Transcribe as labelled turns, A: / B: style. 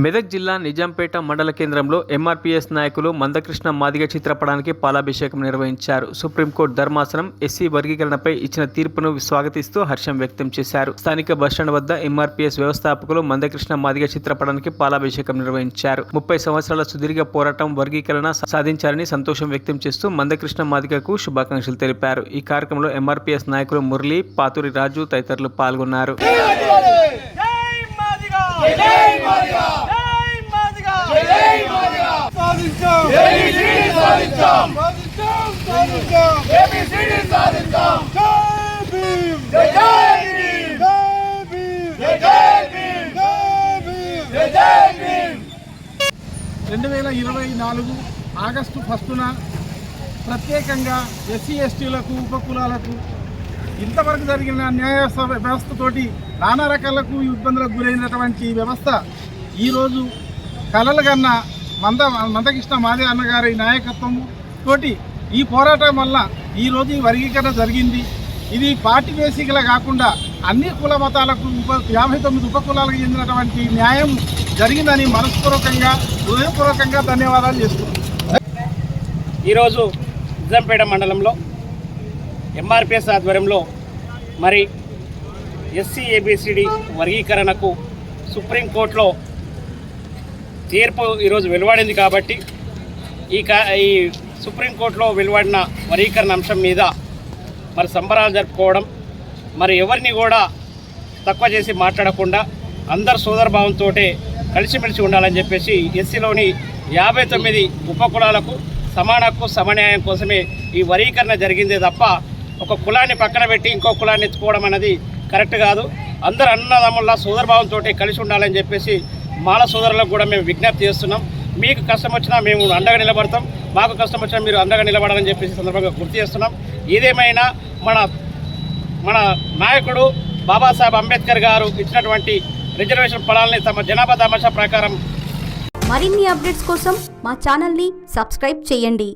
A: మెదక్ జిల్లా నిజాంపేట మండల కేంద్రంలో ఎంఆర్పీఎస్ నాయకులు మందకృష్ణ మాదిగ చిత్రపటానికి పాలాభిషేకం నిర్వహించారు. సుప్రీంకోర్టు ధర్మాసనం ఎస్సీ వర్గీకరణపై ఇచ్చిన తీర్పును స్వాగతిస్తూ హర్షం వ్యక్తం చేశారు. స్థానిక బస్టాండ్ వద్ద ఎంఆర్పీఎస్ వ్యవస్థాపకులు మందకృష్ణ మాదిగ చిత్రపటానికి పాలాభిషేకం నిర్వహించారు. 30 సంవత్సరాల సుదీర్ఘ పోరాటం వర్గీకరణ సాధించారని సంతోషం వ్యక్తం చేస్తూ మందకృష్ణ మాదిగకు శుభాకాంక్షలు తెలిపారు. ఈ కార్యక్రమంలో ఎంఆర్పీఎస్ నాయకులు మురళి, పాతూరి రాజు తదితరులు పాల్గొన్నారు.
B: ఆగస్టు 1న ప్రత్యేకంగా ఎస్సీ ఎస్టీలకు ఉపకులాలకు ఇంతవరకు జరిగిన న్యాయ వ్యవస్థతోటి నానా రకాలకు ఇబ్బందులకు గురైనటువంటి వ్యవస్థ ఈరోజు కలలుగన్న మందకృష్ణ మాదిగ అన్నగారి నాయకత్వం తోటి ఈ పోరాటం వల్ల ఈరోజు ఈ వర్గీకరణ జరిగింది. ఇది పార్టీ బేసిక్గా కాకుండా అన్ని కుల మతాలకు 59 ఉపకులాలకు చెందినటువంటి న్యాయం జరిగిందని మనస్పూర్వకంగా హృదయపూర్వకంగా ధన్యవాదాలు చేస్తున్నాం.
C: ఈరోజు నిజాంపేట మండలంలో ఎంఆర్పీఎస్ ఆధ్వర్యంలో మరి ఎస్సీ ఏబిసిడి వర్గీకరణకు సుప్రీంకోర్టులో తీర్పు ఈరోజు వెలువడింది కాబట్టి ఈ సుప్రీంకోర్టులో వెలువడిన వర్గీకరణ అంశం మీద మరి సంబరాలు జరుపుకోవడం, మరి ఎవరిని కూడా తక్కువ చేసి మాట్లాడకుండా అందరు సోదరభావంతో కలిసిమెలిసి ఉండాలని చెప్పేసి ఎస్సీలోని 59 ఉపకులాలకు సమాన హక్కు సమన్యాయం కోసమే ఈ వర్గీకరణ జరిగిందే తప్ప ఒక కులాన్ని పక్కన పెట్టి ఇంకో కులాన్ని ఎత్తుకోవడం అనేది కరెక్ట్ కాదు. అందరు అన్నదమ్ముల సోదరభావంతో కలిసి ఉండాలని చెప్పేసి మాల సోదరులకు కూడా మేము విజ్ఞప్తి చేస్తున్నాం. మీకు కష్టం వచ్చినా మేము అండగా నిలబడతాం, మాకు కష్టం వచ్చినా మీరు అండగా నిలబడాలని చెప్పేసి సందర్భంగా గుర్తు చేస్తున్నాం. ఏదేమైనా మన నాయకుడు బాబాసాహెబ్ అంబేద్కర్ గారు ఇచ్చినటువంటి రిజర్వేషన్ ఫలాల్ని తమ జనాభా దామాషా ప్రకారం
D: మరిన్ని అప్డేట్స్ కోసం మా ఛానల్ని సబ్స్క్రైబ్ చేయండి.